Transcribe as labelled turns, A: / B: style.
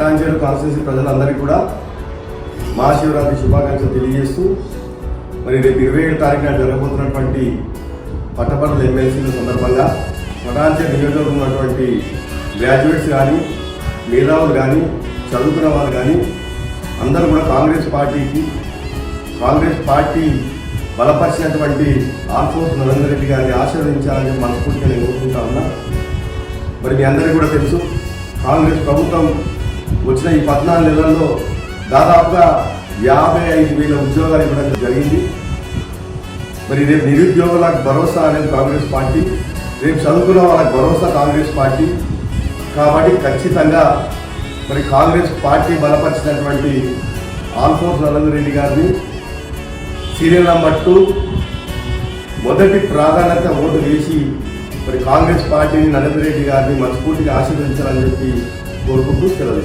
A: Patancheru constituency ప్రజలందరికీ కూడా మహాశివరాత్రి శుభాకాంక్షలు తెలియజేస్తూ మరి రేపు 27 తారీఖున జరగబోతున్నటువంటి పట్టభద్రుల ఎమ్మెల్సీల సందర్భంగా పటాన్చేరు నియోజకవర్గంలో ఉన్నటువంటి గ్రాడ్యుయేట్స్ కానీ మేధావులు కానీ చదువుకున్న వాళ్ళు కానీ అందరూ కూడా కాంగ్రెస్ పార్టీ బలపరిచినటువంటి ఆల్ఫోర్స్ నరేందర్ రెడ్డి గారిని ఆశీర్వదించాలని మనస్ఫూర్తిగా నేను కోరుకుంటా ఉన్నా. మరి మీ అందరికీ కూడా తెలుసు, కాంగ్రెస్ ప్రభుత్వం వచ్చిన ఈ 14 నెలల్లో దాదాపుగా 55,000 ఉద్యోగాలు ఇవ్వడం జరిగింది. మరి రేపు నిరుద్యోగులకు భరోసా అనేది కాంగ్రెస్ పార్టీ, రేపు చదువుకున్న వాళ్ళకి భరోసా కాంగ్రెస్ పార్టీ. కాబట్టి ఖచ్చితంగా మరి కాంగ్రెస్ పార్టీ బలపరిచినటువంటి ఆల్ఫోర్స్ నరేందర్ రెడ్డి గారిని సీరియల్ నెంబర్ 2 మొదటి ప్రాధాన్యత ఓటు వేసి మరి కాంగ్రెస్ పార్టీని నరేందర్ రెడ్డి గారిని మనస్ఫూర్తిగా ఆశీర్వదించాలని చెప్పి కోరుకుంటూ సెలవు.